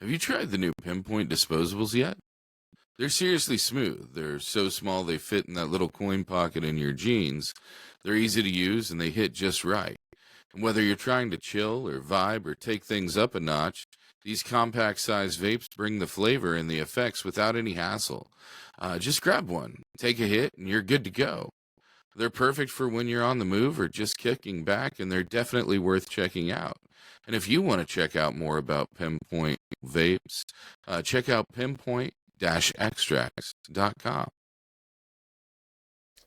Have you tried the new Pinpoint disposables yet? They're seriously smooth. They're so small they fit in that little coin pocket in your jeans. They're easy to use and they hit just right. And whether you're trying to chill or vibe or take things up a notch, these compact-sized vapes bring the flavor and the effects without any hassle. Just grab one, take a hit, and you're good to go. They're perfect for when you're on the move or just kicking back, and they're definitely worth checking out. And if you want to check out more about Pinpoint vapes, check out pinpoint-extracts.com.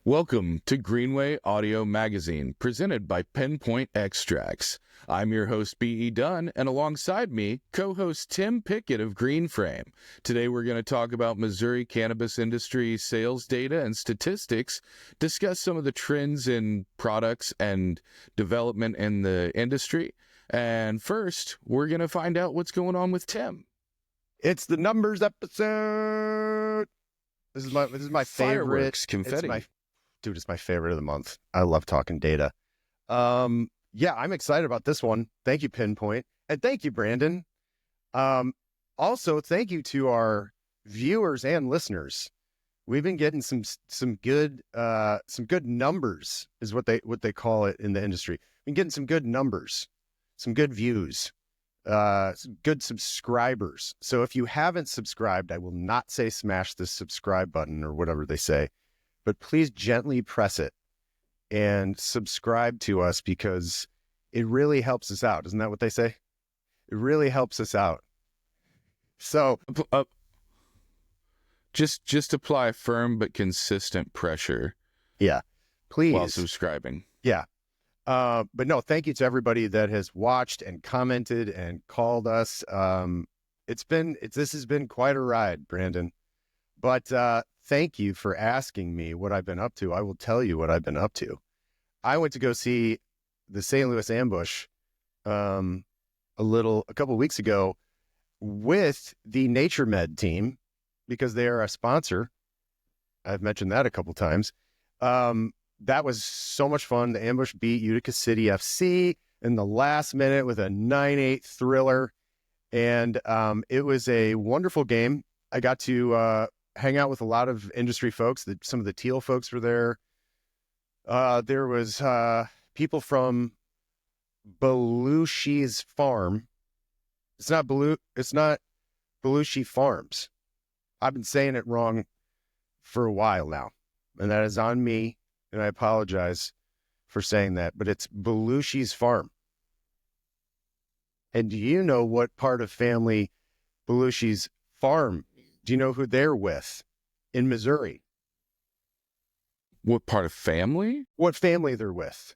Welcome to Greenway Audio Magazine, presented by Pinpoint Extracts. I'm your host, B.E. Dunn, and alongside me, co-host Tim Pickett of Green Frame. Today we're going to talk about Missouri cannabis industry sales data and statistics, discuss some of the trends in products and development in the industry, and first, we're going to find out what's going on with Tim. It's the numbers episode. This is my favorite. Fireworks, confetti. It's my favorite of the month. I love talking data. Yeah, I'm excited about this one. Thank you, Pinpoint, and thank you, Brandon. Also, thank you to our viewers and listeners. We've been getting some good numbers, is what they call it in the industry. We've been getting some good numbers, some good views, some good subscribers. So if you haven't subscribed, I will not say smash the subscribe button or whatever they say, but please gently press it and subscribe to us because it really helps us out. Isn't that what they say? It really helps us out. So just apply firm but consistent pressure. Yeah, please. While subscribing. Yeah. But no, thank you to everybody that has watched and commented and called us. This has been quite a ride, Brandon. But thank you for asking me what I've been up to. I will tell you what I've been up to. I went to go see the St. Louis Ambush a couple of weeks ago with the Nature Med team because they are a sponsor. I've mentioned that a couple times. That was so much fun. The Ambush beat Utica City FC in the last minute with a 9-8 thriller. And it was a wonderful game. I got to hang out with a lot of industry folks. Some of the Teal folks were there. There was people from Belushi's farm. It's not Belushi Farms. I've been saying it wrong for a while now. And that is on me. And I apologize for saying that, but it's Belushi's farm. And do you know what part of family Belushi's farm? Do you know who they're with in Missouri? What part of family? What family they're with?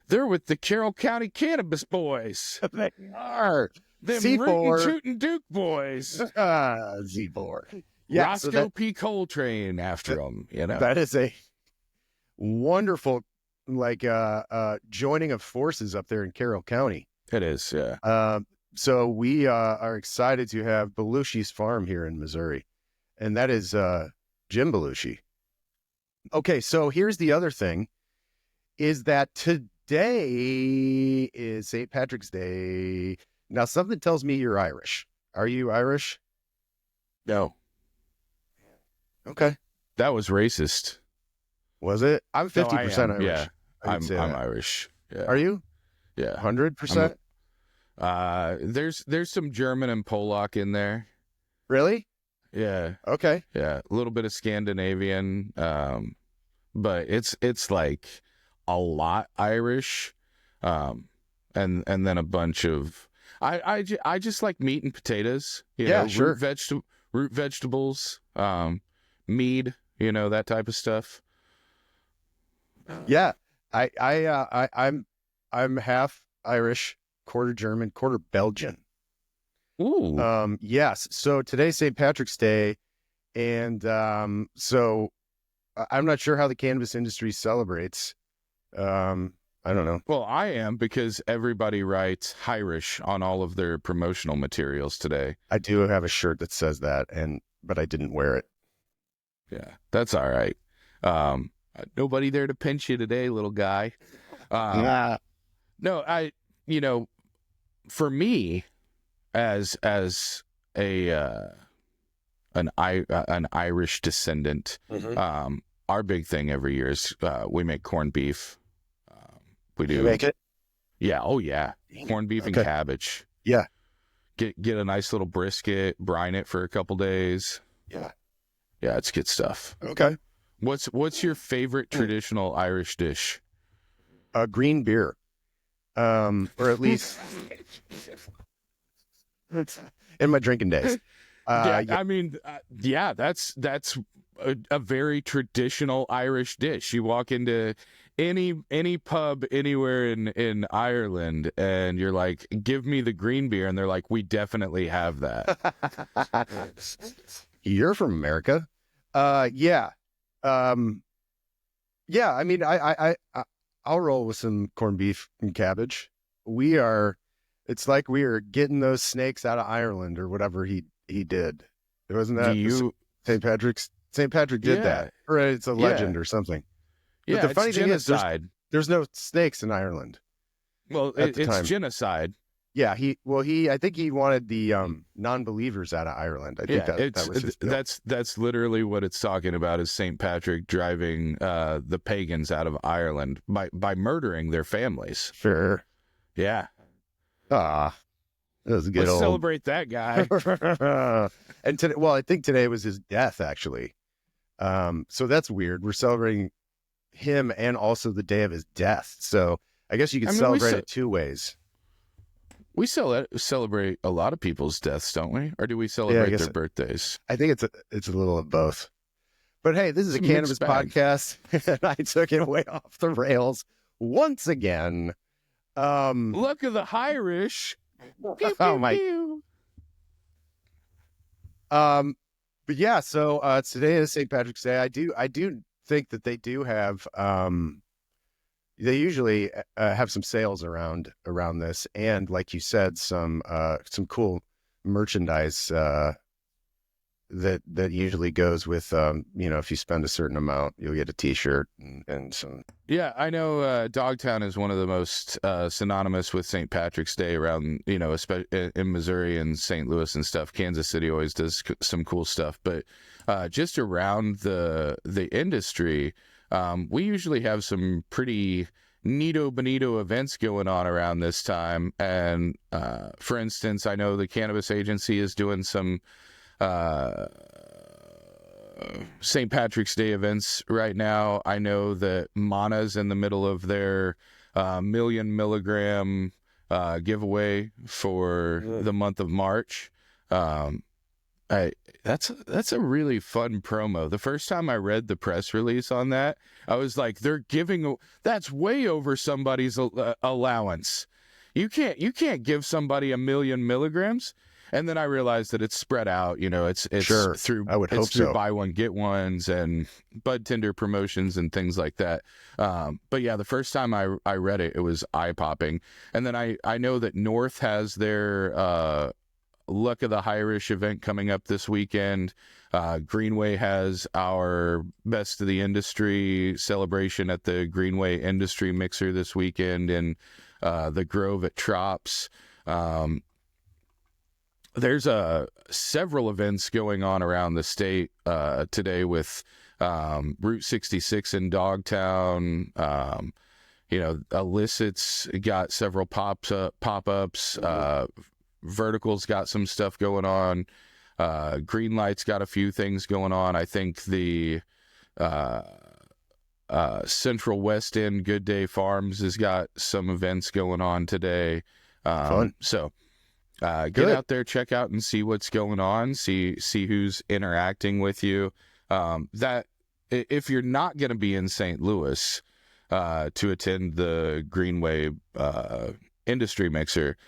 They're with the Carroll County Cannabis Boys. They are. Them C4. rootin' Duke boys. Z4. Yeah, Roscoe P. Coltrane after them, you know. That is a wonderful, joining of forces up there in Carroll County. It is, yeah. So we are excited to have Belushi's farm here in Missouri, and that is Jim Belushi. Okay, so here's the other thing, is that today is St. Patrick's Day. Now, something tells me you're Irish. Are you Irish? No. Okay. That was racist. Was it? I'm 50% Irish. Yeah, I'm Irish. Yeah. Are you? Yeah. 100%? There's some German and Polak in there. Really? Yeah. Okay. Yeah. A little bit of Scandinavian. But it's like a lot Irish. And then a bunch of, I just like meat and potatoes. You know, sure. Root vegetables, mead, you know, that type of stuff. Yeah. I'm half Irish, quarter German, quarter Belgian. Ooh. Yes. So today's St. Patrick's Day. And so I'm not sure how the cannabis industry celebrates. I don't know. Well, I am, because everybody writes Irish on all of their promotional materials today. I do have a shirt that says that, but I didn't wear it. Yeah, that's all right. Nobody there to pinch you today, little guy. No, for me, as a an Irish descendant, our big thing every year is we make corned beef. We do. You make it? Yeah. Oh yeah. Corned beef and cabbage. Yeah. Get a nice little brisket, brine it for a couple days. Yeah. Yeah, it's good stuff. Okay. What's your favorite traditional Irish dish? Green beer, or at least in my drinking days. I mean, that's a very traditional Irish dish. You walk into any pub anywhere in Ireland, and you're like, "Give me the green beer," and they're like, "We definitely have that." You're from America, yeah, yeah. I mean, I'll roll with some corned beef and cabbage. It's like we are getting those snakes out of Ireland or whatever he did. Wasn't that St. Patrick's? St. Patrick did that, or it's a legend or something. Yeah, but the funny thing is, there's no snakes in Ireland. Well, it's genocide. Yeah, I think he wanted the non-believers out of Ireland. I think that was his bill. That's literally what it's talking about, is St. Patrick driving the pagans out of Ireland by murdering their families. Sure. Yeah. That was good. Let's celebrate that guy. And today, well, I think today was his death, actually. So that's weird. We're celebrating him and also the day of his death. So I guess you could celebrate it two ways. We celebrate a lot of people's deaths, don't we? Or do we celebrate their birthdays? I think it's a little of both. But hey, this is a cannabis podcast, and I took it way off the rails once again. Look at the Irish. Pew, Oh pew, my. pew. But yeah, so today is St. Patrick's Day. I do think that they do have they usually have some sales around this, and like you said, some cool merchandise that usually goes with if you spend a certain amount, you'll get a T-shirt and some. Yeah, I know Dogtown is one of the most synonymous with St. Patrick's Day around, especially in Missouri and St. Louis and stuff. Kansas City always does some cool stuff, but just around the industry, we usually have some pretty neato bonito events going on around this time. And for instance, I know the Cannabis Agency is doing some St. Patrick's Day events right now. I know that Mana's in the middle of their 1,000,000 milligram giveaway for the month of March. That's a really fun promo. The first time I read the press release on that, I was like, that's way over somebody's allowance. You can't give somebody 1,000,000 milligrams. And then I realized that it's spread out. It's sure. through I would hope through so. buy one get ones and bud tender promotions and things like that. But yeah, the first time I read it, it was eye popping. And then I know that North has their Luck of the Irish event coming up this weekend. Greenway has our Best of the Industry celebration at the Greenway Industry Mixer this weekend in the Grove at Trops. There's several events going on around the state today with Route 66 in Dogtown. Illicit's got several pop-ups. Vertical's got some stuff going on. Greenlight's got a few things going on. I think the Central West End Good Day Farms has got some events going on today. Fun. So get out there, check out and see what's going on. See who's interacting with you. That if you're not going to be in St. Louis to attend the Greenway Industry Mixer,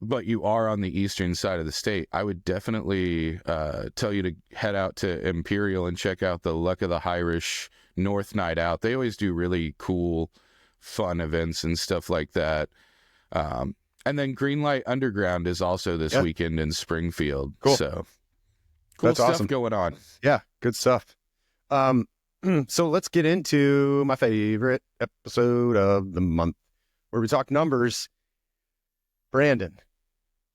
but you are on the eastern side of the state, I would definitely tell you to head out to Imperial and check out the Luck of the Irish North Night Out. They always do really cool, fun events and stuff like that. And then Greenlight Underground is also this weekend in Springfield. Cool. So cool That's stuff awesome. going on. Yeah, good stuff. So let's get into my favorite episode of the month, where we talk numbers. Brandon,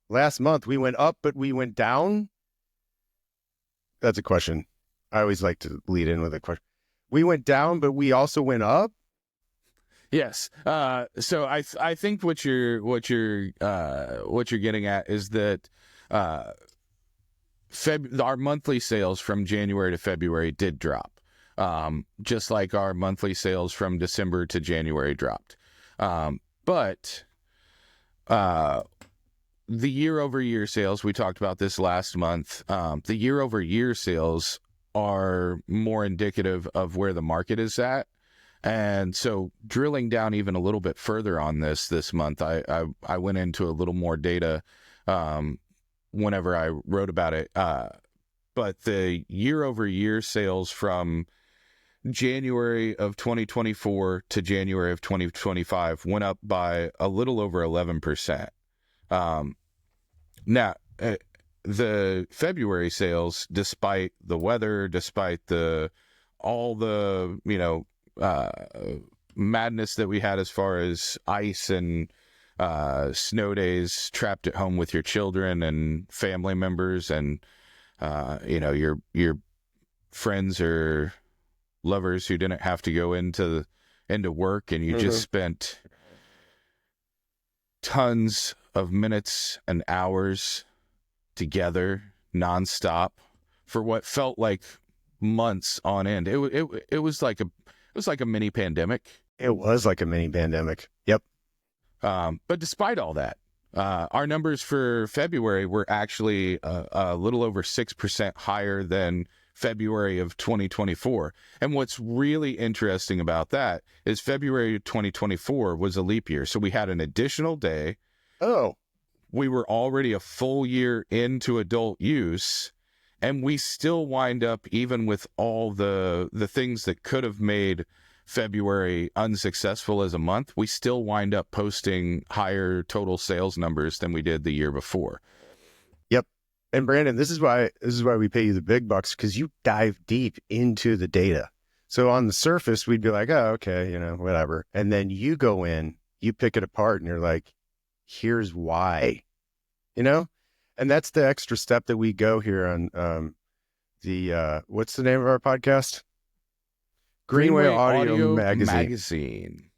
last month we went up, but we went down. That's a question. I always like to lead in with a question. We went down, but we also went up. Yes. So I think what you're getting at is that our monthly sales from January to February did drop, just like our monthly sales from December to January dropped. But the year-over-year sales, we talked about this last month. The year-over-year sales are more indicative of where the market is at. And so drilling down even a little bit further on this month, I went into a little more data whenever I wrote about it. But the year-over-year sales from January of 2024 to January of 2025 went up by a little over 11%. Now, the February sales, despite the weather, despite all the madness that we had as far as ice and snow days, trapped at home with your children and family members, and your friends or lovers who didn't have to go into work, and you just spent tons of minutes and hours together nonstop for what felt like months on end. It was like a mini pandemic. It was like a mini pandemic. Yep. But despite all that, our numbers for February were actually a little over 6% higher than February of 2024. And what's really interesting about that is February 2024 was a leap year. So we had an additional day. Oh. We were already a full year into adult use, and we still wind up, even with all the things that could have made February unsuccessful as a month, we still wind up posting higher total sales numbers than we did the year before. Yep. And Brandon, this is why we pay you the big bucks, because you dive deep into the data. So on the surface, we'd be like, oh, okay, whatever. And then you go in, you pick it apart, and you're like, here's why, and that's the extra step that we go here on what's the name of our podcast? Greenway Audio Magazine.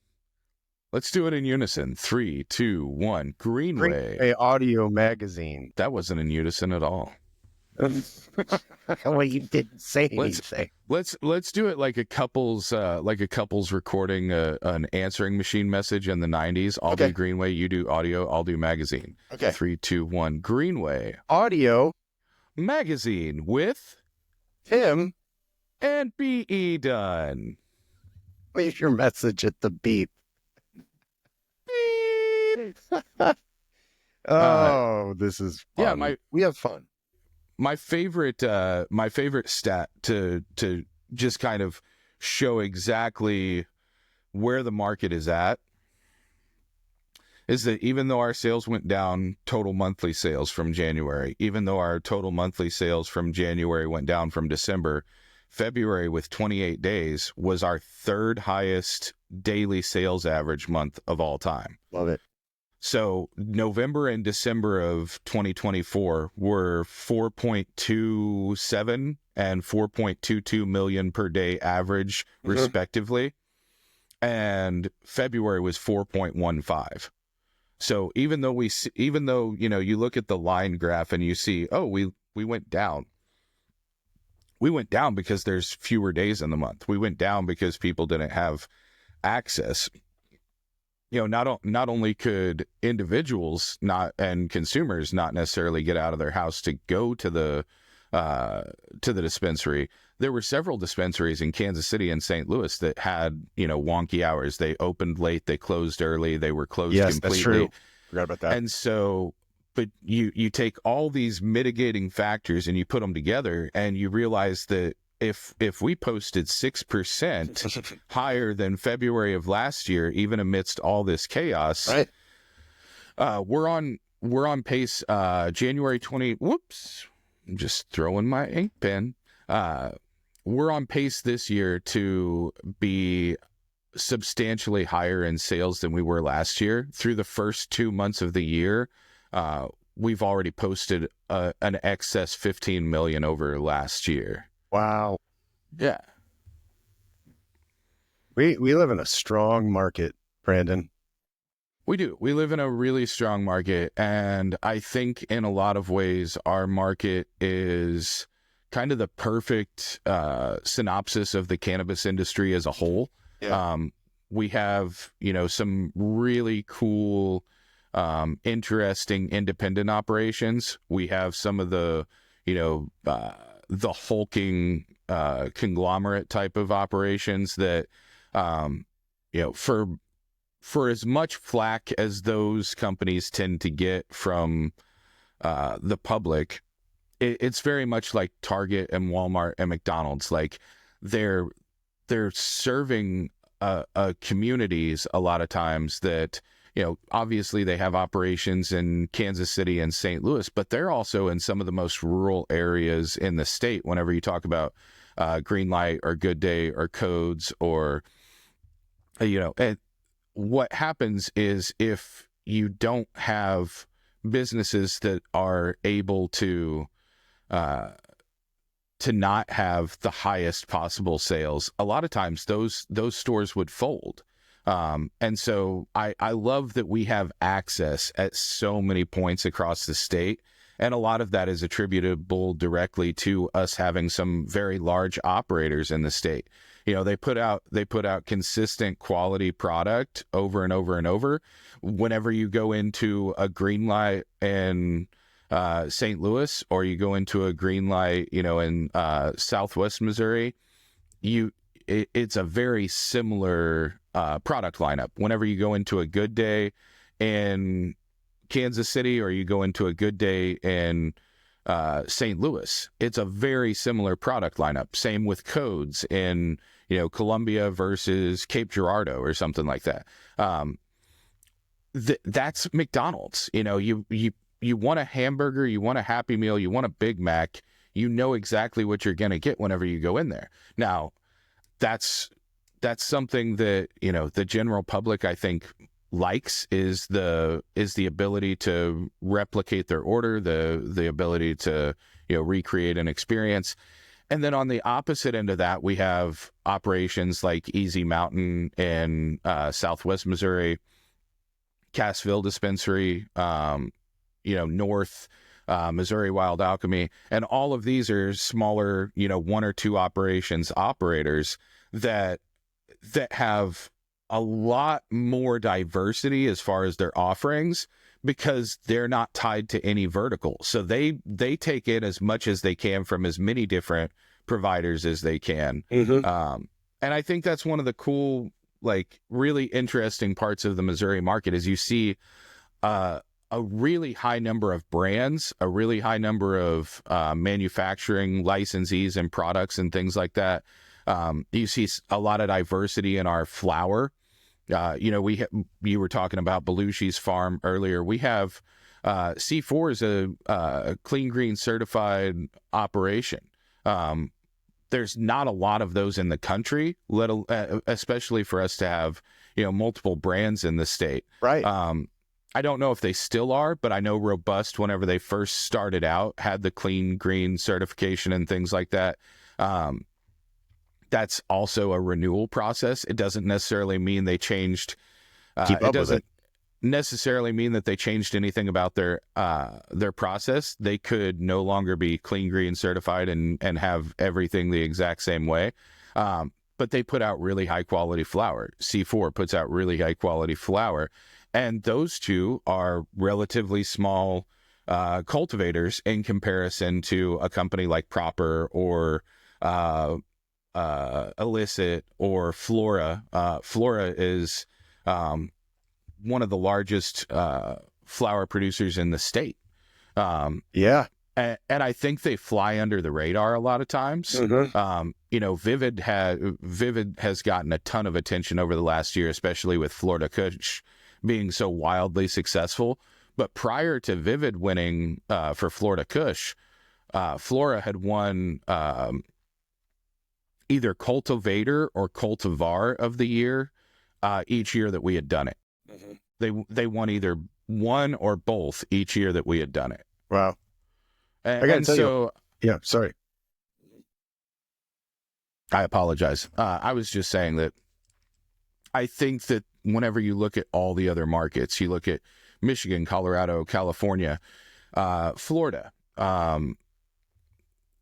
Let's do it in unison. 3, 2, 1. Greenway Audio Magazine. That wasn't in unison at all. Well, you didn't say anything. Let's do it like a couple's recording an answering machine message in the 90s. I'll do Greenway, you do audio, I'll do magazine. Okay. 3, 2, 1. Greenway Audio Magazine with Tim and B.E. Dunn. Leave your message at the beep. Beep. This is fun. Yeah, we have fun. My favorite stat to just kind of show exactly where the market is at is that even though our sales went down, total monthly sales from January, even though our total monthly sales from January went down from December, February with 28 days was our third highest daily sales average month of all time. Love it. So November and December of 2024 were 4.27 and 4.22 million per day average, respectively. And February was 4.15. So even though you look at the line graph and you see, oh, we went down. We went down because there's fewer days in the month. We went down because people didn't have access. Not only could individuals and consumers not necessarily get out of their house to go to the dispensary, there were several dispensaries in Kansas City and St. Louis that had, wonky hours. They opened late, they closed early, they were closed completely. That's true. Forgot about that. And so, but you take all these mitigating factors and you put them together, and you realize that if we posted 6% higher than February of last year, even amidst all this chaos, right? We're on pace. January 20. Whoops! I'm just throwing my ink pen. We're on pace this year to be substantially higher in sales than we were last year. Through the first 2 months of the year, we've already posted an excess 15 million over last year. Wow. Yeah. We live in a strong market, Brandon. We do. We live in a really strong market, and I think in a lot of ways our market is kind of the perfect synopsis of the cannabis industry as a whole. Yeah. We have, some really cool, interesting independent operations. We have some of the, the hulking conglomerate type of operations that, for as much flack as those companies tend to get from the public, it's very much like Target and Walmart and McDonald's. Like they're serving communities a lot of times that, obviously they have operations in Kansas City and St. Louis, but they're also in some of the most rural areas in the state. Whenever you talk about Green Light or Good Day or Codes or, and what happens is if you don't have businesses that are able to not have the highest possible sales, a lot of times those stores would fold. And so I love that we have access at so many points across the state. And a lot of that is attributable directly to us having some very large operators in the state. They put out consistent quality product over and over and over. Whenever you go into a Green Light in St. Louis, or you go into a Green Light, in Southwest Missouri, it's a very similar product lineup. Whenever you go into a Good Day in Kansas City, or you go into a Good Day in St. Louis, it's a very similar product lineup. Same with Codes in, Columbia versus Cape Girardeau or something like that. That's McDonald's. You want a hamburger, you want a Happy Meal, you want a Big Mac, you know exactly what you're going to get whenever you go in there. Now, that's something that, the general public, I think, likes, is the ability to replicate their order, the ability to, recreate an experience. And then on the opposite end of that, we have operations like Easy Mountain in Southwest Missouri, Cassville Dispensary, North Missouri Wild Alchemy, and all of these are smaller, one or two operators that have a lot more diversity as far as their offerings, because they're not tied to any vertical. So they take in as much as they can from as many different providers as they can. Mm-hmm. And I think that's one of the cool, really interesting parts of the Missouri market is you see a really high number of brands, a really high number of manufacturing licensees and products and things like that. You see a lot of diversity in our flower. You were talking about Belushi's farm earlier. We have C4 is a clean green certified operation. There's not a lot of those in the country, especially for us to have, multiple brands in the state. Right. I don't know if they still are, but I know Robust, whenever they first started out, had the clean green certification and things like that. That's also a renewal process. It doesn't necessarily mean they changed. It doesn't necessarily mean that they changed anything about their process. They could no longer be clean green certified and have everything the exact same way. But they put out really high quality flower. C4 puts out really high quality flower. And those two are relatively small cultivators in comparison to a company like Proper or Illicit or Flora. Flora is one of the largest flower producers in the state. Yeah. And I think they fly under the radar a lot of times. Mm-hmm. Vivid has gotten a ton of attention over the last year, especially with Florida Kush being so wildly successful. But prior to Vivid winning for Florida Kush, Flora had won either Cultivator or Cultivar of the Year each year that we had done it. Mm-hmm. They won either one or both each year that we had done it. Wow. And, I gotta and tell so you. Yeah. Sorry. I apologize. I was just saying that I think that whenever you look at all the other markets, you look at Michigan, Colorado, California, Florida,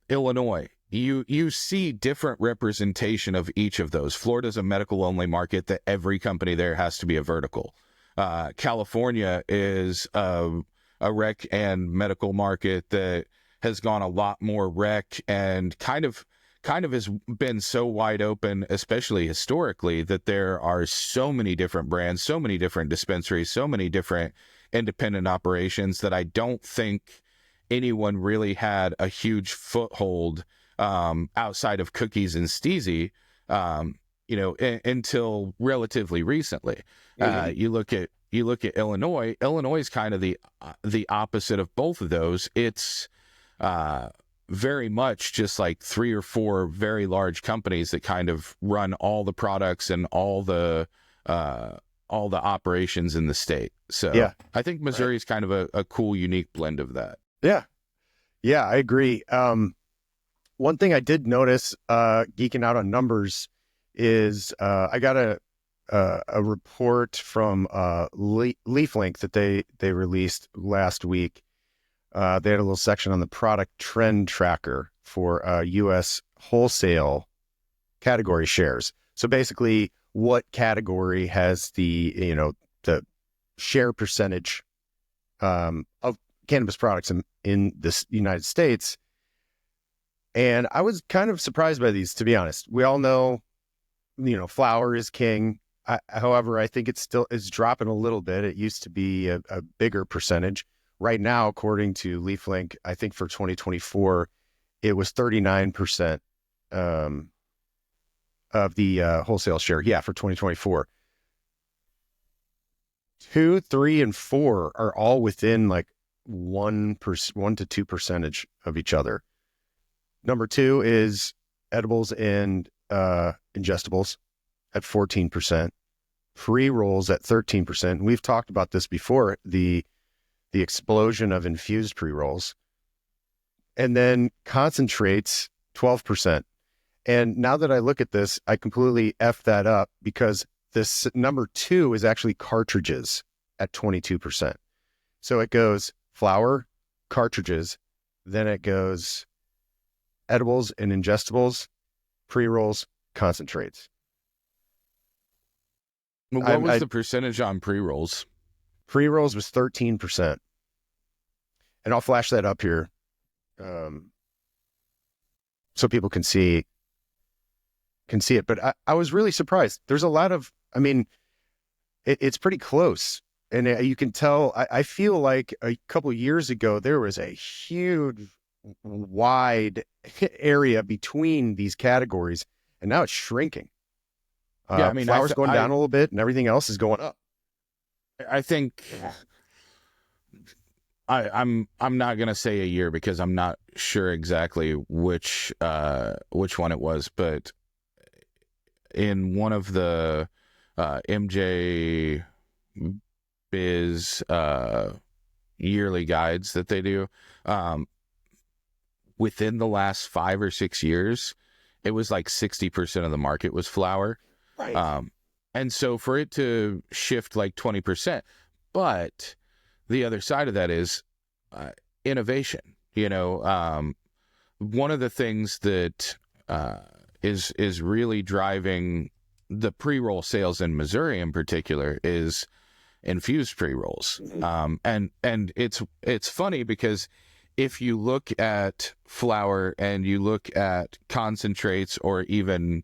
Illinois, you see different representation of each of those. Florida's a medical only market that every company there has to be a vertical. California is a rec and medical market that has gone a lot more rec and kind of has been so wide open, especially historically, that there are so many different brands, so many different dispensaries, so many different independent operations that I don't think anyone really had a huge foothold outside of Cookies and Steezy, until relatively recently. You look at Illinois. Illinois is kind of the opposite of both of those. It's very much just like 3 or 4 very large companies that kind of run all the products and all the operations in the state. So Yeah. I think Missouri is kind of a cool, unique blend of that. Yeah. Yeah, I agree. One thing I did notice, geeking out on numbers, is I got a report from LeafLink that they released last week. They had a little section on the product trend tracker for U.S. wholesale category shares. So basically, what category has the share percentage of cannabis products in the United States? And I was kind of surprised by these, to be honest. We all know, flower is king. However, I think it's dropping a little bit. It used to be a bigger percentage. Right now, according to LeafLink, I think for 2024, it was 39% of the wholesale share. Yeah, for 2024. 2, 3, and 4 are all within like 1 to 2% of each other. Number 2 is edibles and ingestibles at 14%. Pre-rolls at 13%. We've talked about this before. The explosion of infused pre-rolls, and then concentrates 12%. And now that I look at this, I completely F that up, because this number 2 is actually cartridges at 22%. So it goes flower, cartridges, then it goes edibles and ingestibles, pre-rolls, concentrates. What was the percentage on pre-rolls? Pre-rolls was 13%. And I'll flash that up here so people can see it. But I was really surprised. There's a lot of, it's pretty close. And you can tell, I feel like a couple of years ago, there was a huge, wide area between these categories. And now it's shrinking. Flower's going down a little bit and everything else is going up. I think I'm not gonna say a year, because I'm not sure exactly which one it was, but in one of the MJ Biz yearly guides that they do, within the last 5 or 6 years, it was like 60% of the market was flower. Right. And so for it to shift like 20%, but the other side of that is innovation. One of the things that is really driving the pre-roll sales in Missouri in particular is infused pre-rolls. And it's funny, because if you look at flower and you look at concentrates or even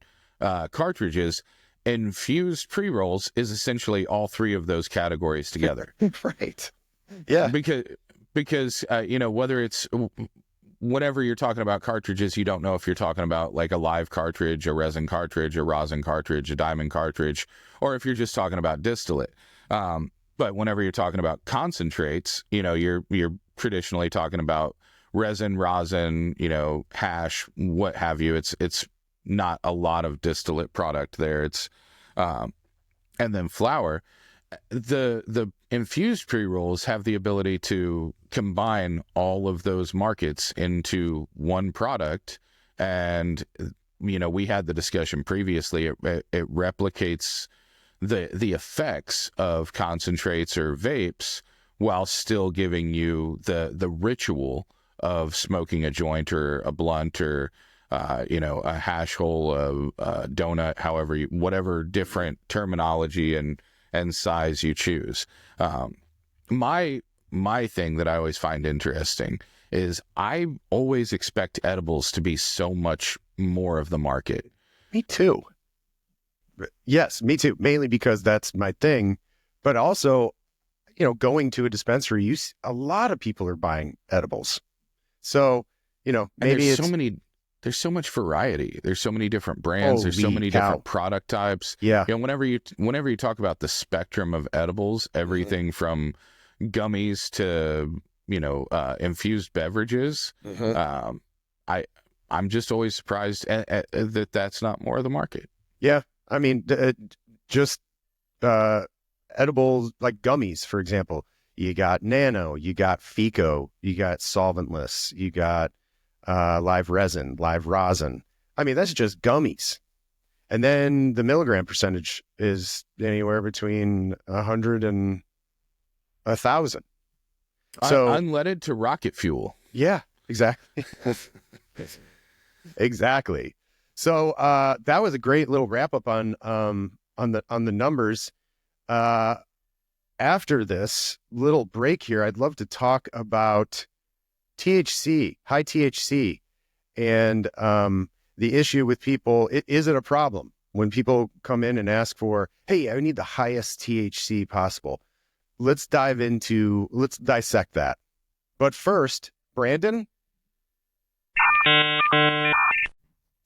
cartridges, infused pre-rolls is essentially all 3 of those categories together. Right. Yeah. Because whether it's, whenever you're talking about cartridges, you don't know if you're talking about like a live cartridge, a resin cartridge, a rosin cartridge, a diamond cartridge, or if you're just talking about distillate. But whenever you're talking about concentrates, you're traditionally talking about resin, rosin, hash, what have you. It's not a lot of distillate product there. It's and then flower. The infused pre-rolls have the ability to combine all of those markets into one product. And, we had the discussion previously. It replicates the effects of concentrates or vapes while still giving you the ritual of smoking a joint or a blunt or a hash hole, a donut, whatever different terminology and size you choose. My thing that I always find interesting is I always expect edibles to be so much more of the market. Me too. Yes, me too. Mainly because that's my thing, but also, going to a dispensary, a lot of people are buying edibles. So, maybe there's so much variety. There's so many different brands. There's so many different product types. Yeah. Whenever you talk about the spectrum of edibles, everything from gummies to, infused beverages, I'm just always surprised that that's not more of the market. Yeah. I mean, just edibles like gummies, for example. You got nano, you got FICO, you got solventless, you got live resin, live rosin. I mean, that's just gummies. And then the milligram percentage is anywhere between 100 and 1,000. So unleaded to rocket fuel. Yeah, exactly. Exactly. So that was a great little wrap up on the numbers. After this little break here, I'd love to talk about THC, high THC, and the issue with people. Is it a problem when people come in and ask for, hey, I need the highest THC possible? Let's dissect that. But first, Brandon.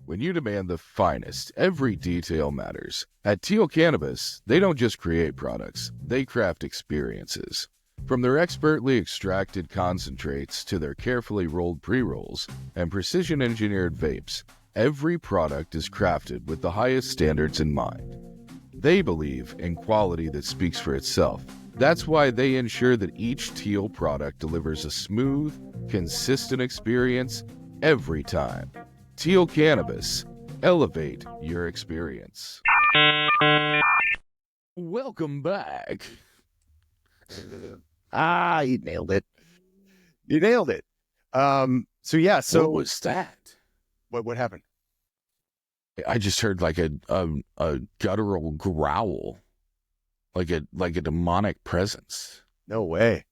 When you demand the finest, every detail matters. At Teal Cannabis, they don't just create products, they craft experiences. From their expertly extracted concentrates to their carefully rolled pre-rolls and precision-engineered vapes, every product is crafted with the highest standards in mind. They believe in quality that speaks for itself. That's why they ensure that each Teal product delivers a smooth, consistent experience every time. Teal Cannabis. Elevate your experience. Welcome back. You nailed it. You nailed it. So what was that? What happened? I just heard like a guttural growl, like a demonic presence. No way.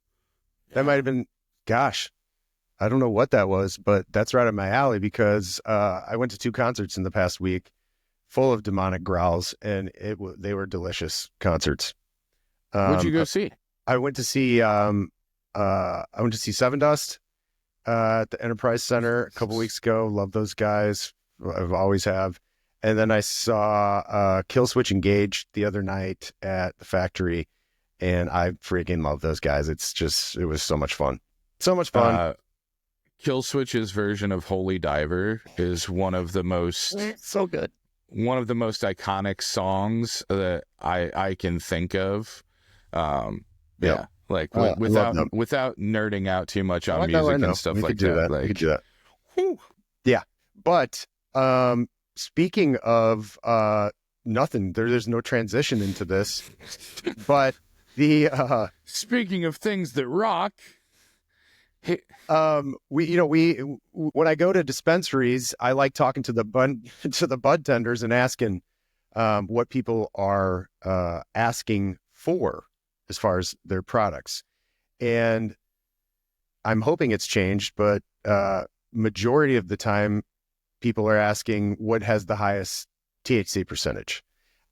Yeah. That might have been, gosh, I don't know what that was, but that's right up my alley because I went to 2 concerts in the past week full of demonic growls, and they were delicious concerts. What'd you go see? I went to see Seven Dust at the Enterprise Center a couple weeks ago. Love those guys. I've always have. And then I saw Kill Switch Engage the other night at the Factory, and I freaking love those guys. It was so much fun. So much fun. Kill Switch's version of Holy Diver is one of the most so good. One of the most iconic songs that I can think of. Yeah, like without nerding out too much on music and stuff like that. We could do that. Whew. Yeah, but speaking of nothing, there's no transition into this. But the speaking of things that rock. We when I go to dispensaries, I like talking to the bud tenders and asking what people are asking for as far as their products. And I'm hoping it's changed, but majority of the time people are asking what has the highest THC percentage.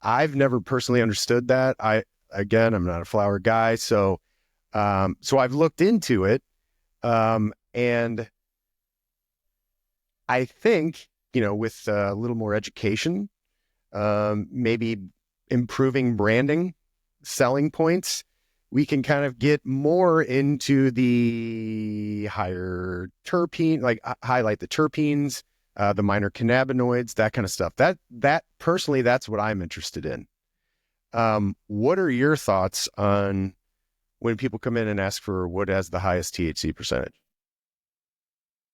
I've never personally understood that. I'm not a flower guy, so I've looked into it. And I think, with a little more education, maybe improving branding, selling points, we can kind of get more into the higher terpene, like highlight the terpenes, the minor cannabinoids, that kind of stuff. That personally, that's what I'm interested in. What are your thoughts on when people come in and ask for what has the highest THC percentage?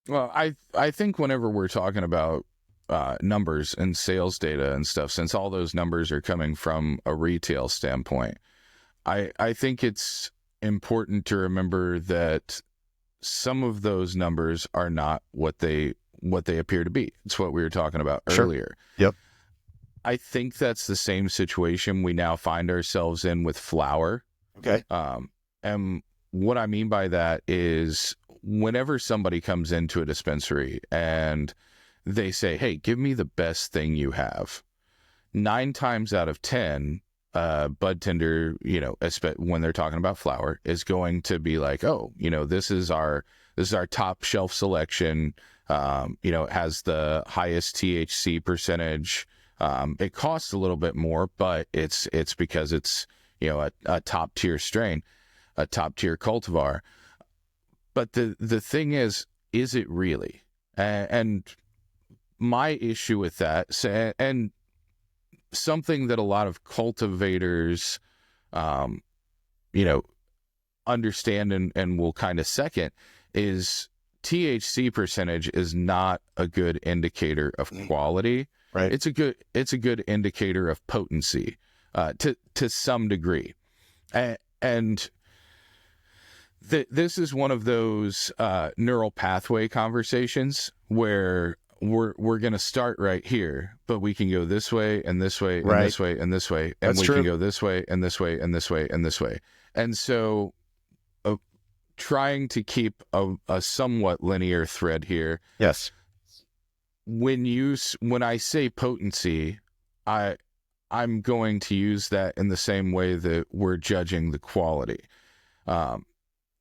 Well, I think whenever we're talking about numbers and sales data and stuff, since all those numbers are coming from a retail standpoint, I think it's important to remember that some of those numbers are not what they appear to be. It's what we were talking about earlier. Yep. I think that's the same situation we now find ourselves in with flower. Okay. And what I mean by that is whenever somebody comes into a dispensary and they say, hey, give me the best thing you have, 9 times out of 10, bud tender, when they're talking about flower, is going to be like, oh, this is our top shelf selection. It has the highest THC percentage. It costs a little bit more, but it's because it's, a top tier strain, a top tier cultivar. But the thing is it really? And my issue with that, and something that a lot of cultivators, understand and will kind of second, is THC percentage is not a good indicator of quality. Right. It's a good indicator of potency, to some degree, and this is one of those neural pathway conversations where we're going to start right here, but we can go this way and this way and Right. this way and this way, and That's we true. can go this way and this way and this way and this way. And so trying to keep a somewhat linear thread here. Yes. When I say potency, I'm going to use that in the same way that we're judging the quality.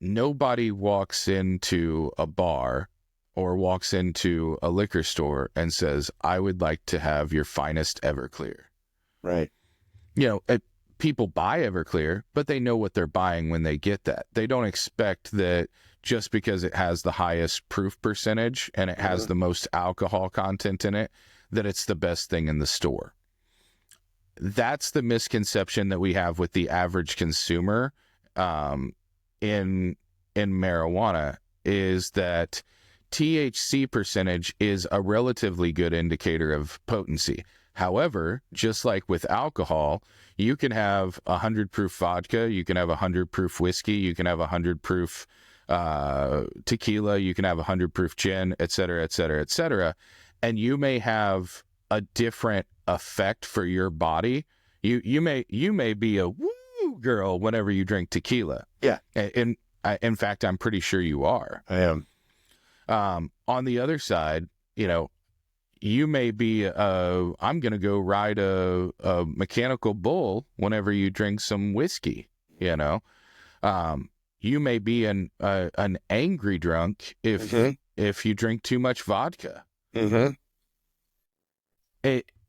Nobody walks into a bar or walks into a liquor store and says, I would like to have your finest Everclear. Right. People buy Everclear, but they know what they're buying when they get that. They don't expect that just because it has the highest proof percentage and it has the most alcohol content in it, that it's the best thing in the store. That's the misconception that we have with the average consumer in marijuana, is that THC percentage is a relatively good indicator of potency. However, just like with alcohol, you can have 100 proof vodka, you can have 100 proof whiskey, you can have 100 proof tequila, you can have 100 proof gin, et cetera, et cetera, et cetera. And you may have a different effect for your body. You may be a woo girl whenever you drink tequila. Yeah. In fact, I'm pretty sure you are. I am. On the other side, you may be, I'm going to go ride a mechanical bull whenever you drink some whiskey, you may be an angry drunk if you drink too much vodka. Mm-hmm.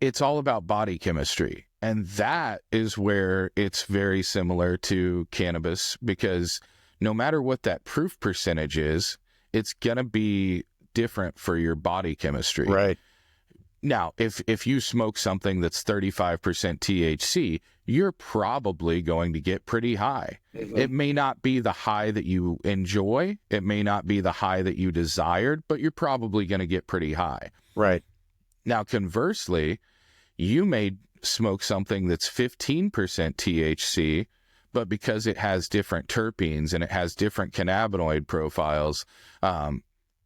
It's all about body chemistry. And that is where it's very similar to cannabis, because no matter what that proof percentage is, it's going to be different for your body chemistry. Right. Now, if you smoke something that's 35% THC, you're probably going to get pretty high. Mm-hmm. It may not be the high that you enjoy. It may not be the high that you desired, but you're probably going to get pretty high. Right. Now, conversely, you may smoke something that's 15% THC, but because it has different terpenes and it has different cannabinoid profiles,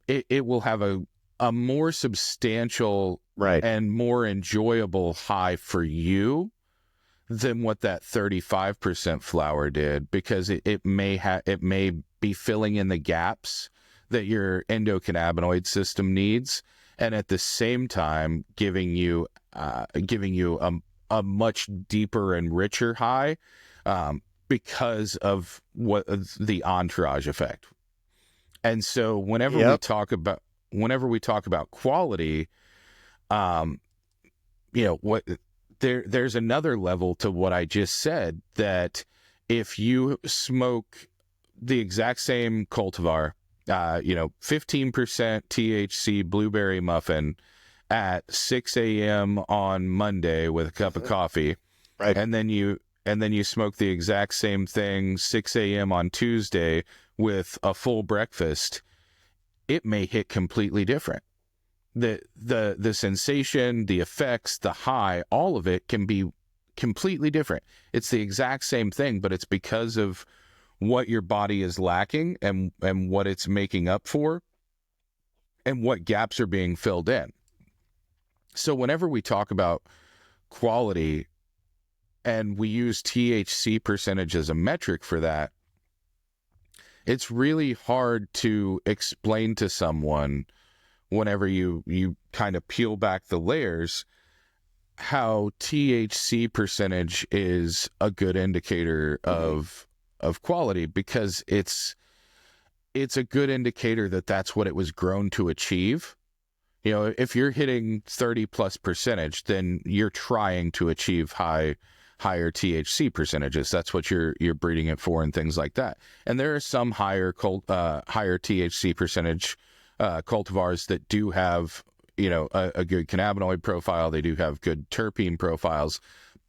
it will have a more substantial and more enjoyable high for you than what that 35% flower did, because it may be filling in the gaps that your endocannabinoid system needs, and at the same time giving you a much deeper and richer high, because of what the entourage effect. And so whenever we talk about quality, there's another level to what I just said, that if you smoke the exact same cultivar, 15% THC blueberry muffin at 6 a.m. on Monday with a cup of coffee, right, and then you and then you smoke the exact same thing 6 a.m. on Tuesday with a full breakfast, it may hit completely different. The sensation, the effects, the high, all of it can be completely different. It's the exact same thing, but it's because of what your body is lacking and what it's making up for and what gaps are being filled in. So whenever we talk about quality and we use THC percentage as a metric for that, it's really hard to explain to someone whenever you kind of peel back the layers how THC percentage is a good indicator of quality, because it's a good indicator that that's what it was grown to achieve. You know, if you're hitting 30+%, then you're trying to achieve higher THC percentages. That's what you're breeding it for and things like that. And there are some higher THC percentage cultivars that do have, you know, a good cannabinoid profile. They do have good terpene profiles,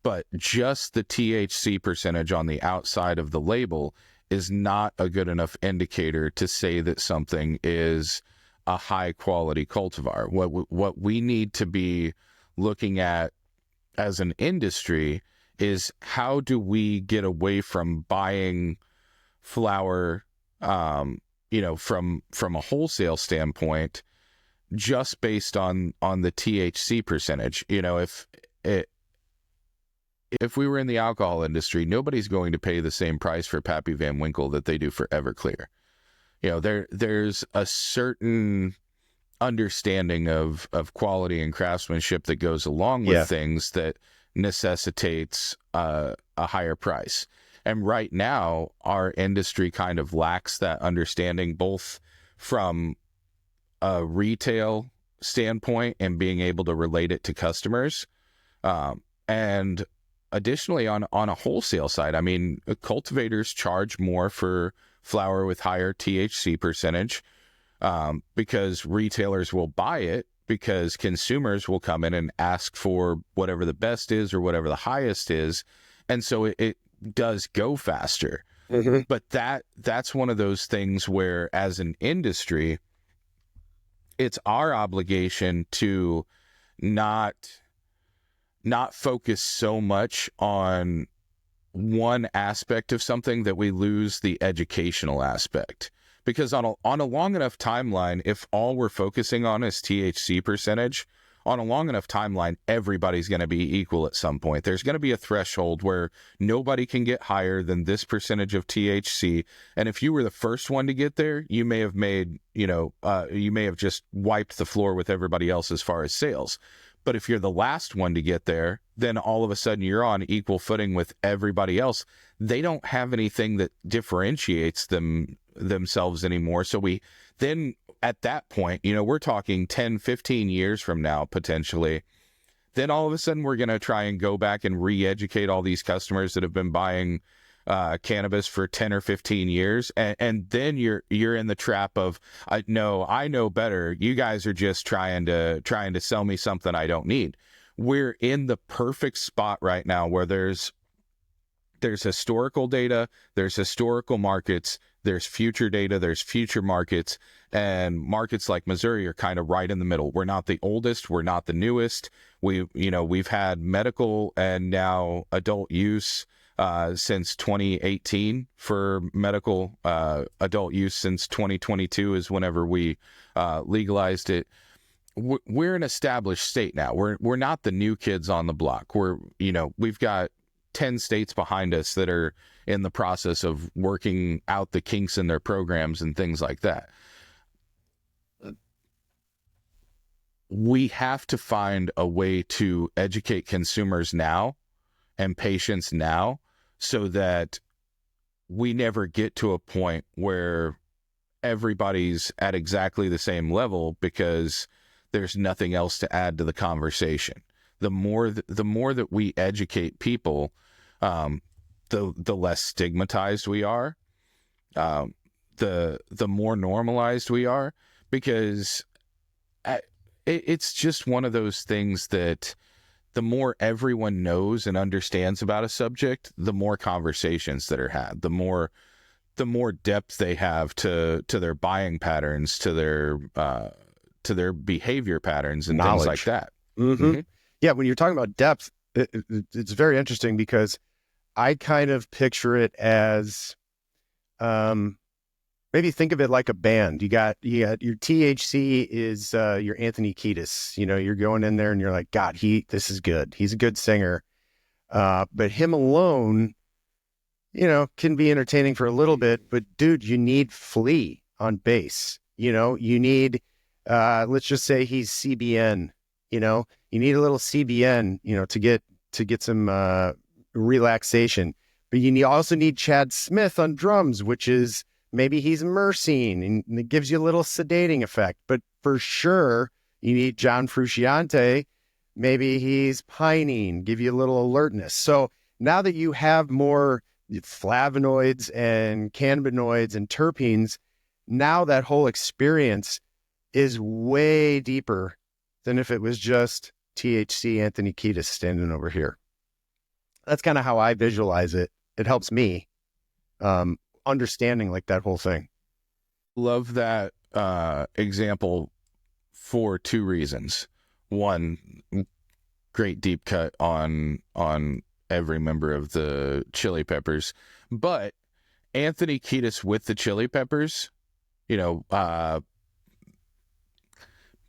but just the THC percentage on the outside of the label is not a good enough indicator to say that something is a high quality cultivar. What we need to be looking at as an industry is, how do we get away from buying flower, you know, from a wholesale standpoint, just based on the THC percentage. You know, if we were in the alcohol industry, nobody's going to pay the same price for Pappy Van Winkle that they do for Everclear. You know, there's a certain understanding of quality and craftsmanship that goes along with things that necessitates a higher price. And right now, our industry kind of lacks that understanding, both from a retail standpoint and being able to relate it to customers, and additionally on a wholesale side. I mean, cultivators charge more for flower with higher THC percentage, because retailers will buy it, because consumers will come in and ask for whatever the best is or whatever the highest is, and so it does go faster. Mm-hmm. But that's one of those things where, as an industry, it's our obligation to not focus so much on one aspect of something that we lose the educational aspect. Because on a long enough timeline, if all we're focusing on is THC percentage, on a long enough timeline, everybody's going to be equal at some point. There's going to be a threshold where nobody can get higher than this percentage of THC. And if you were the first one to get there, you may have made, you may have just wiped the floor with everybody else as far as sales. But if you're the last one to get there, then all of a sudden you're on equal footing with everybody else. They don't have anything that differentiates themselves anymore. So then at that point, we're talking 10, 15 years from now, potentially, then all of a sudden we're going to try and go back and re-educate all these customers that have been buying cannabis for 10 or 15 years. And then you're in the trap of, I know better. You guys are just trying to sell me something I don't need. We're in the perfect spot right now where there's historical data, there's historical markets, there's future data, there's future markets, and markets like Missouri are kind of right in the middle. We're not the oldest, we're not the newest. We've had medical and now adult use since 2018. For medical adult use since 2022 is whenever we legalized it. We're an established state now. We're not the new kids on the block. We've got 10 states behind us that are in the process of working out the kinks in their programs and things like that. We have to find a way to educate consumers now and patients now, so that we never get to a point where everybody's at exactly the same level, because there's nothing else to add to the conversation. The more that we educate people, the less stigmatized we are, the more normalized we are, because it's just one of those things that the more everyone knows and understands about a subject, the more conversations that are had, the more depth they have to their buying patterns, to their behavior patterns and Knowledge. things like that. Mm-hmm. Yeah, when you're talking about depth, it's very interesting because I kind of picture it as maybe think of it like a band. You got your THC is your Anthony Kiedis. You're going in there and you're like, God, this is good. He's a good singer. But him alone, can be entertaining for a little bit. But dude, you need Flea on bass. You need, let's just say he's CBN. You need a little CBN, to get some relaxation. But you also need Chad Smith on drums, which is maybe he's Myrcene, and it gives you a little sedating effect. But for sure, you need John Frusciante. Maybe he's pinene, give you a little alertness. So now that you have more flavonoids and cannabinoids and terpenes, now that whole experience is way deeper than if it was just THC Anthony Kiedis standing over here. That's kind of how I visualize it. It helps me understanding like that whole thing. Love that example for two reasons. One, great deep cut on every member of the Chili Peppers, but Anthony Kiedis with the Chili Peppers,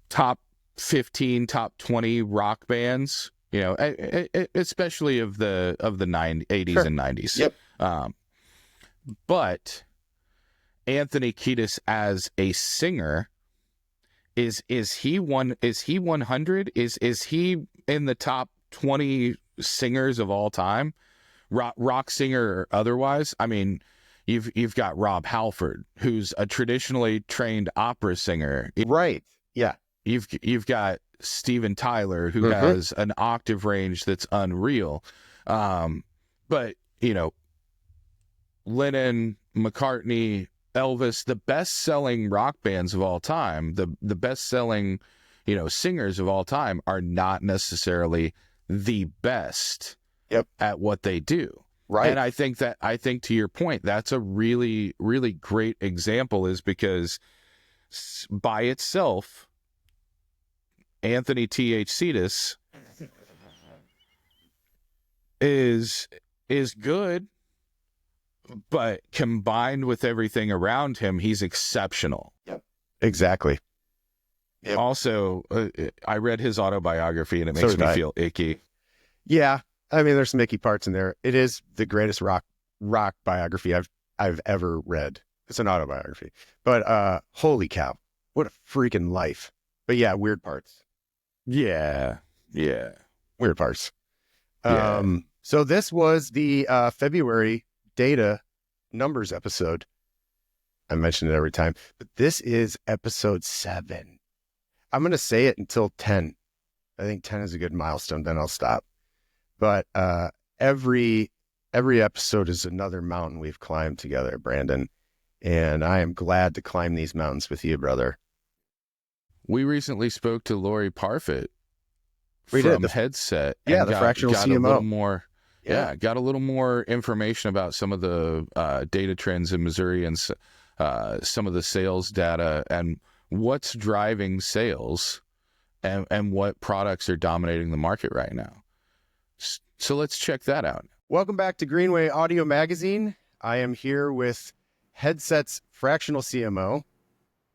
top 15, top 20 rock bands, especially of the 80s Sure. and 90s. Yep. But Anthony Kiedis as a singer, is he 100? Is he in the top 20 singers of all time? Rock singer or otherwise? I mean, you've got Rob Halford, who's a traditionally trained opera singer. Right. Yeah. You've got Steven Tyler, who has an octave range that's unreal. But Lennon, McCartney, Elvis, the best-selling rock bands of all time, the best-selling, singers of all time are not necessarily the best at what they do. Right. And I think to your point, that's a really, really great example, is because by itself, Anthony THCitis is good, but combined with everything around him, he's exceptional. Yep. Exactly. Yep. Also, I read his autobiography and it makes me feel icky. Yeah. I mean, there's some icky parts in there. It is the greatest rock biography I've ever read. It's an autobiography, but holy cow, what a freaking life. But yeah, weird parts. Yeah. Weird parts. Yeah. So this was the February data numbers episode. I mention it every time, but this is episode 7. I'm going to say it until 10. I think 10 is a good milestone. Then I'll stop. But every episode is another mountain we've climbed together, Brandon. And I am glad to climb these mountains with you, brother. We recently spoke to Laurie Parfitt We from did. Headset. Yeah, and the fractional got CMO. A little more, Yeah. got a little more information about some of the data trends in Missouri and some of the sales data and what's driving sales and what products are dominating the market right now. So let's check that out. Welcome back to Greenway Audio Magazine. I am here with Headset's fractional CMO,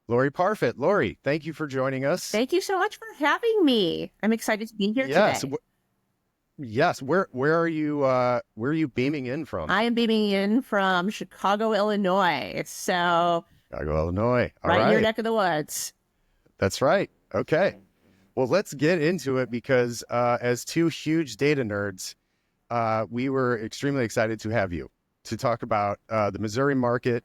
Laurie Parfitt. Laurie, thank you for joining us. Thank you so much for having me. I'm excited to be here today. Yes. Where are you beaming in from? I am beaming in from Chicago, Illinois. So Chicago, Illinois. All right in your right. neck of the woods. That's right. Okay. Well, let's get into it because as two huge data nerds, we were extremely excited to have you to talk about the Missouri market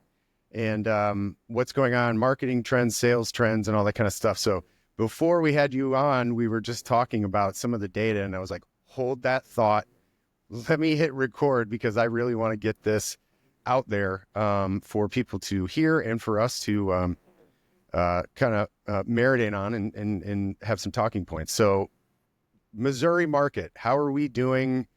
and what's going on, marketing trends, sales trends, and all that kind of stuff. So before we had you on, we were just talking about some of the data, and I was like, hold that thought. Let me hit record because I really want to get this out there for people to hear and for us to kind of marinate on and have some talking points. So Missouri market, how are we doing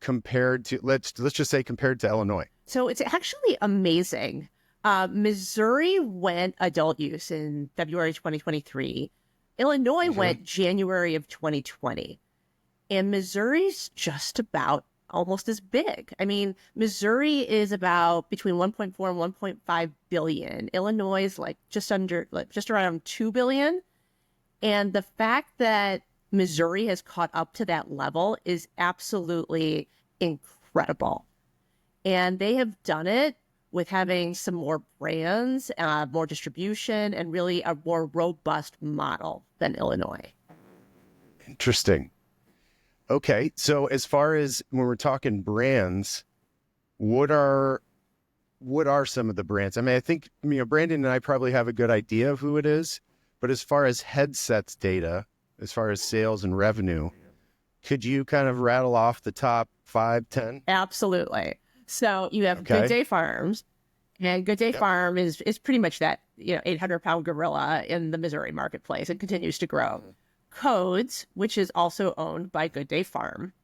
compared to, let's just say compared to Illinois? So it's actually amazing. Missouri went adult use in February 2023. Illinois went January of 2020. And Missouri's just about almost as big. I mean, Missouri is about between 1.4 and 1.5 billion. Illinois is just around 2 billion. And the fact that Missouri has caught up to that level is absolutely incredible. And they have done it with having some more brands, more distribution, and really a more robust model than Illinois. Interesting. Okay, so as far as when we're talking brands, what are some of the brands? I mean, I think Brandon and I probably have a good idea of who it is, but as far as headsets data, as far as sales and revenue, could you kind of rattle off the top 5, 10? Absolutely. So you have Good Day Farms, and Good Day Farm is pretty much that 800-pound gorilla in the Missouri marketplace. It continues to grow. Codes, which is also owned by Good Day Farm.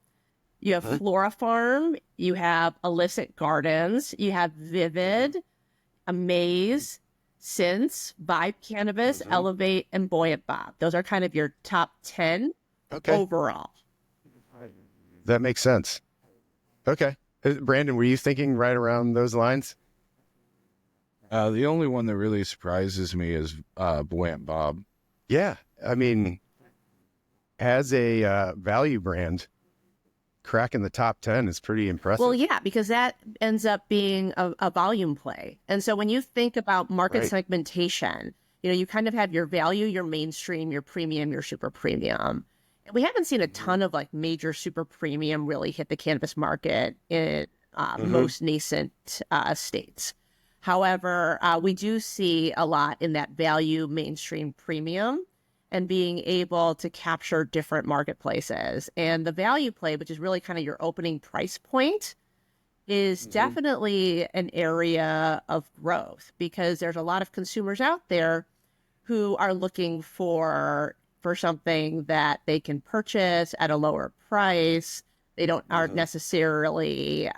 You have Flora Farm. You have Illicit Gardens. You have Vivid, Amaze, Sense, Vibe Cannabis, Elevate, and Buoyant Bob. Those are kind of your top 10 overall. That makes sense. Okay. Brandon, were you thinking right around those lines? The only one that really surprises me is Buoyant Bob. Yeah. I mean, as a value brand, cracking the top 10 is pretty impressive. Well, yeah, because that ends up being a volume play. And so when you think about market segmentation, you kind of have your value, your mainstream, your premium, your super premium. And we haven't seen a ton of major super premium really hit the cannabis market in most nascent states. However, we do see a lot in that value, mainstream, premium, and being able to capture different marketplaces. And the value play, which is really kind of your opening price point, is definitely an area of growth because there's a lot of consumers out there who are looking for something that they can purchase at a lower price. They aren't necessarily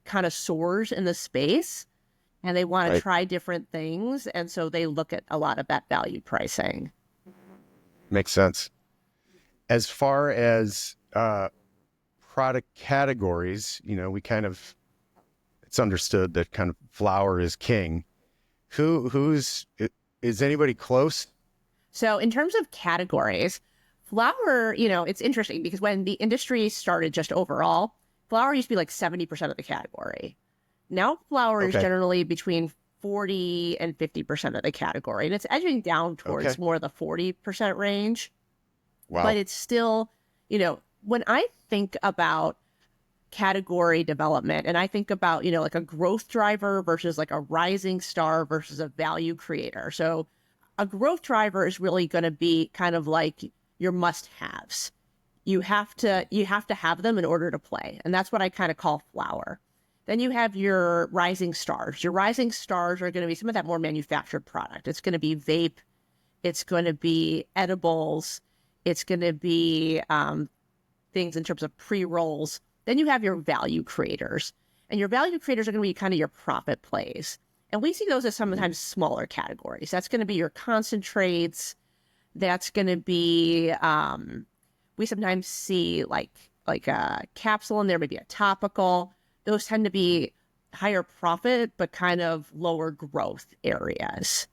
connoisseurs in the space, and they want to try different things. And so they look at a lot of that value pricing. Makes sense. As far as product categories, it's understood that kind of flower is king. Is anybody close? So in terms of categories, flower, it's interesting because when the industry started just overall, flower used to be 70% of the category. Now flower is generally between 40 and 50% of the category, and it's edging down towards more of the 40% range. Wow. But it's still, when I think about category development and I think about, a growth driver versus a rising star versus a value creator. So a growth driver is really going to be kind of like your must-haves. You have to have them in order to play. And that's what I kind of call flower. Then you have your rising stars. Your rising stars are going to be some of that more manufactured product. It's going to be vape. It's going to be edibles. It's going to be things in terms of pre-rolls. Then you have your value creators. And your value creators are going to be kind of your profit plays. And we see those as sometimes smaller categories. That's going to be your concentrates. That's going to be, we sometimes see like a capsule in there, maybe a topical. Those tend to be higher profit, but kind of lower growth areas.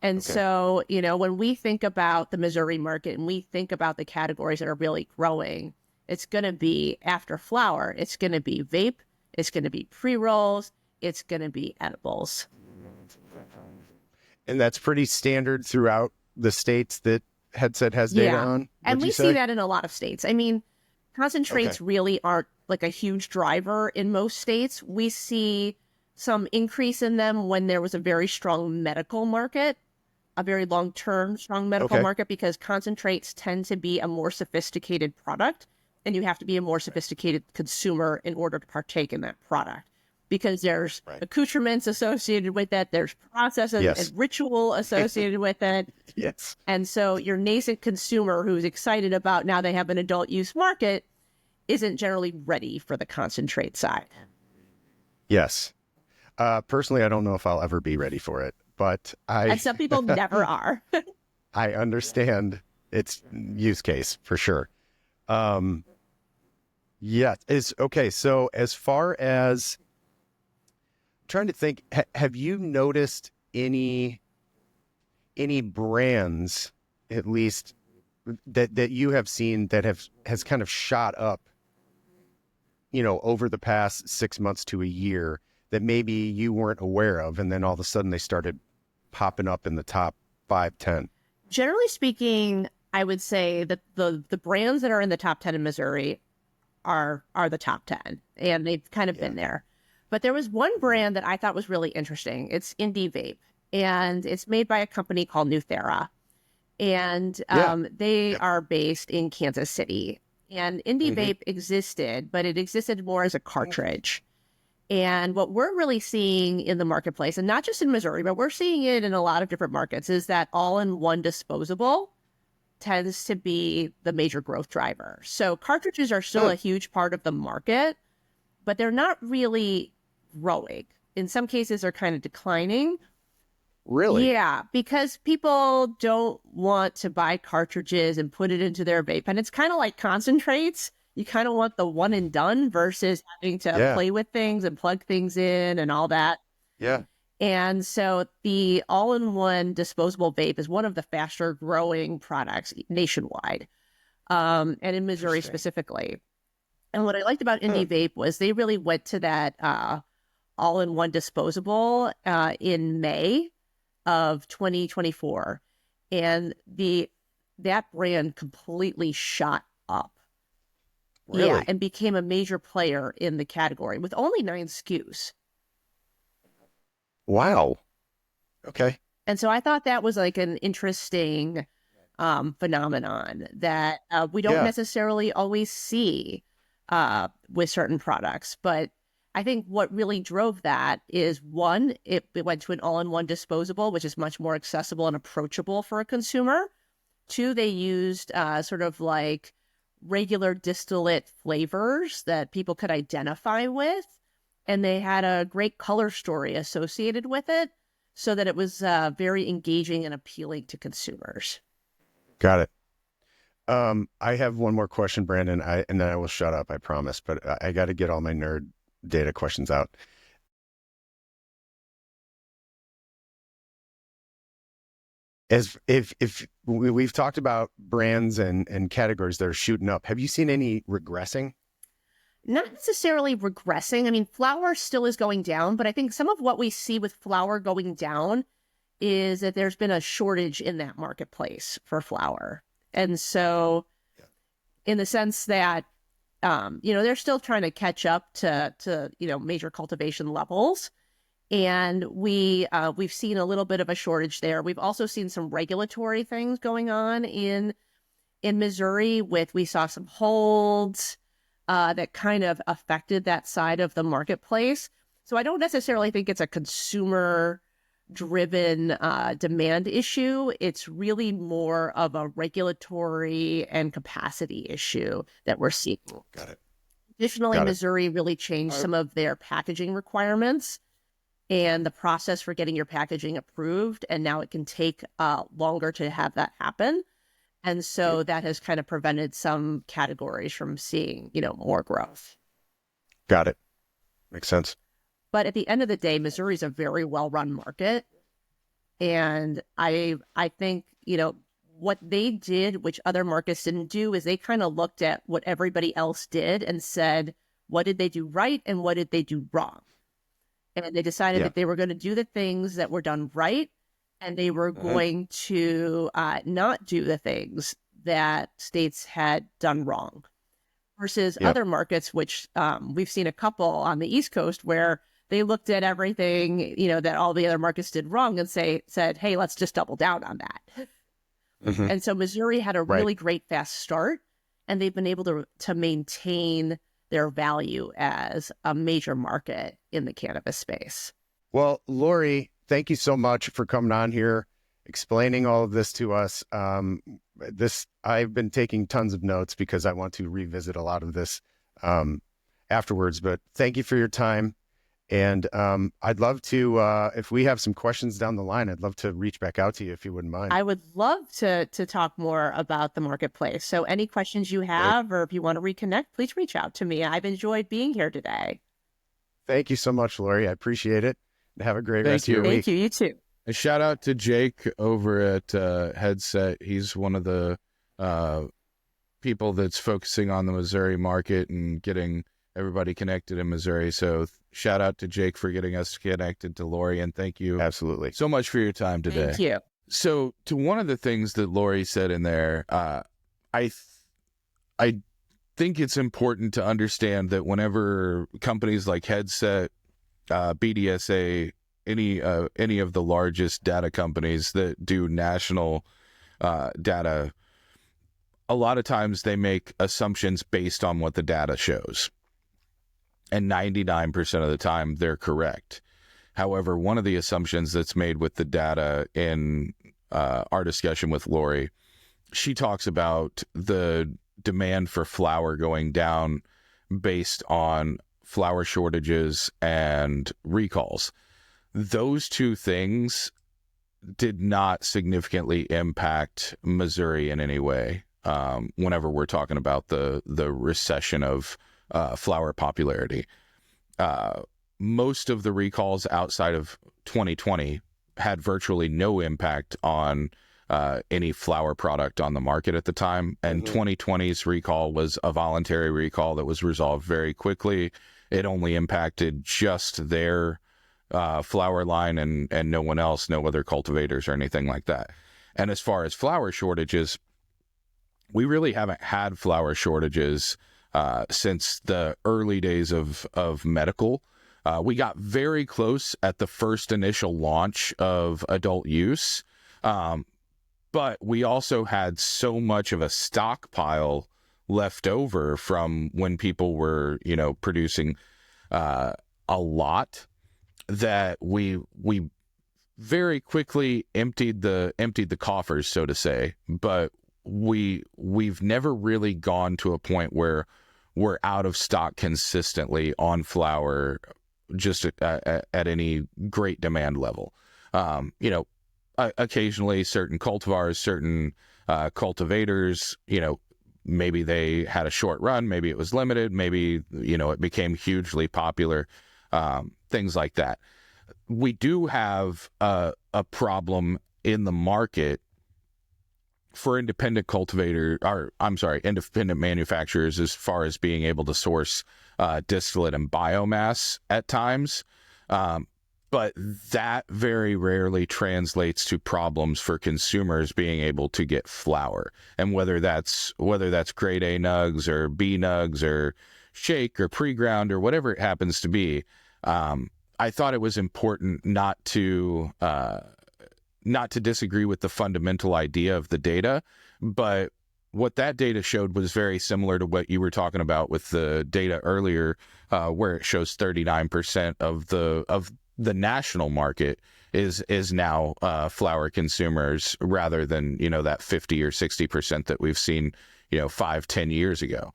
And so, when we think about the Missouri market and we think about the categories that are really growing, it's going to be after flower, it's going to be vape, it's going to be pre-rolls, it's going to be edibles. And that's pretty standard throughout the states that Headset has data on? And we see that in a lot of states. I mean, concentrates really aren't a huge driver in most states. We see some increase in them when there was a very strong medical market, a very long-term strong medical market, because concentrates tend to be a more sophisticated product, and you have to be a more sophisticated consumer in order to partake in that product. because there's Right. accoutrements associated with it, there's processes Yes. and ritual associated with it. Yes. And so your nascent consumer who's excited about now they have an adult use market isn't generally ready for the concentrate side. Yes. Personally, I don't know if I'll ever be ready for it, but And some people never are. I understand its use case for sure. Yeah, it's okay. So as far as trying to think, have you noticed any brands, at least that you have seen that has kind of shot up, over the past 6 months to a year that maybe you weren't aware of, and then all of a sudden they started popping up in the top 5, 10? Generally speaking, I would say that the brands that are in the top 10 in Missouri are the top 10, and they've kind of been there. But there was one brand that I thought was really interesting. It's Indie Vape, and it's made by a company called Nuthera. And they are based in Kansas City. And Indie Vape existed, but it existed more as a cartridge. And what we're really seeing in the marketplace, and not just in Missouri, but we're seeing it in a lot of different markets, is that all-in-one disposable tends to be the major growth driver. So cartridges are still a huge part of the market, but they're not really growing. In some cases, they're kind of declining. Really? Yeah, because people don't want to buy cartridges and put it into their vape. And it's kind of like concentrates. You kind of want the one and done versus having to play with things and plug things in and all that. Yeah. And so the all-in-one disposable vape is one of the faster growing products nationwide, and in Missouri specifically. And what I liked about Indie Vape was they really went to that all-in-one disposable in May of 2024, and that brand completely shot up. Really? Yeah, and became a major player in the category with only 9 SKUs. Wow. Okay. And so I thought that was like an interesting phenomenon that we don't necessarily always see with certain products. But I think what really drove that is, one, it went to an all-in-one disposable, which is much more accessible and approachable for a consumer. 2, they used sort of like regular distillate flavors that people could identify with. And they had a great color story associated with it so that it was very engaging and appealing to consumers. Got it. I have one more question, Brandon, and then I will shut up, I promise. But I got to get all my nerd data questions out. As if we've talked about brands and categories that are shooting up, have you seen any regressing? Not necessarily regressing. I mean, flower still is going down, but I think some of what we see with flower going down is that there's been a shortage in that marketplace for flower. And so in the sense that, they're still trying to catch up to major cultivation levels. And we've seen a little bit of a shortage there. We've also seen some regulatory things going on in Missouri we saw some holds that kind of affected that side of the marketplace. So I don't necessarily think it's a consumer-driven demand issue. It's really more of a regulatory and capacity issue that we're seeing. Got it. Additionally, Missouri really changed some of their packaging requirements and the process for getting your packaging approved. And now it can take longer to have that happen. And so that has kind of prevented some categories from seeing, more growth. Got it. Makes sense. But at the end of the day, Missouri is a very well-run market. And I think, what they did, which other markets didn't do, is they kind of looked at what everybody else did and said, what did they do right and what did they do wrong? And they decided that they were going to do the things that were done right, and they were going to not do the things that states had done wrong. Versus other markets, which we've seen a couple on the East Coast where they looked at everything, that all the other markets did wrong and said, hey, let's just double down on that. And so Missouri had a really great fast start, and they've been able to maintain their value as a major market in the cannabis space. Well, Laurie, thank you so much for coming on here, explaining all of this to us. I've been taking tons of notes because I want to revisit a lot of this afterwards, but thank you for your time. And I'd love to, if we have some questions down the line, I'd love to reach back out to you if you wouldn't mind. I would love to talk more about the marketplace. So any questions you have, or if you want to reconnect, please reach out to me. I've enjoyed being here today. Thank you so much, Laurie. I appreciate it. Have a great rest of your week. Thank you. You too. A shout out to Jake over at Headset. He's one of the people that's focusing on the Missouri market and getting everybody connected in Missouri. So shout out to Jake for getting us connected to Laurie, and thank you Absolutely so much for your time today. Thank you. So to one of the things that Laurie said in there, I think it's important to understand that whenever companies like Headset, BDSA, any of the largest data companies that do national data, a lot of times they make assumptions based on what the data shows. And 99% of the time, they're correct. However, one of the assumptions that's made with the data in our discussion with Laurie, she talks about the demand for flower going down based on flower shortages and recalls. Those two things did not significantly impact Missouri in any way. Whenever we're talking about the recession of flower popularity, most of the recalls outside of 2020 had virtually no impact on any flower product on the market at the time. And 2020's recall was a voluntary recall that was resolved very quickly. It only impacted just their flower line and no one else, no other cultivators or anything like that. And as far as flower shortages, we really haven't had flower shortages since the early days of medical. We got very close at the first initial launch of adult use, but we also had so much of a stockpile left over from when people were, producing a lot, that we very quickly emptied the coffers, so to say. But we've never really gone to a point where we're out of stock consistently on flower, just at any great demand level. Occasionally certain cultivars, certain cultivators, maybe they had a short run, maybe it was limited, maybe, it became hugely popular, things like that. We do have a problem in the market for independent independent manufacturers as far as being able to source distillate and biomass at times. But that very rarely translates to problems for consumers being able to get flower. And whether that's grade A nugs or B nugs or shake or pre-ground or whatever it happens to be, I thought it was important not to disagree with the fundamental idea of the data, but what that data showed was very similar to what you were talking about with the data earlier, where it shows 39% of the national market is now flower consumers, rather than that 50 or 60% that we've seen 5-10 years ago.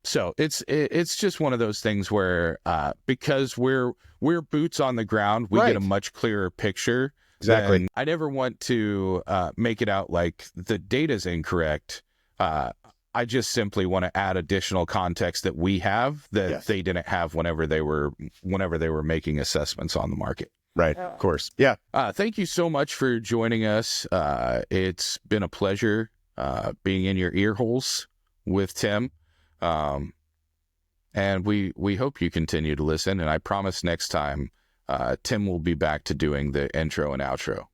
So it's just one of those things where because we're boots on the ground, we get a much clearer picture. Exactly. And I never want to make it out like the data's incorrect. I just simply want to add additional context that we have that they didn't have whenever they were making assessments on the market. Right. Of course. Yeah. Thank you so much for joining us. It's been a pleasure being in your ear holes with Tim. And we hope you continue to listen. And I promise next time, Tim will be back to doing the intro and outro.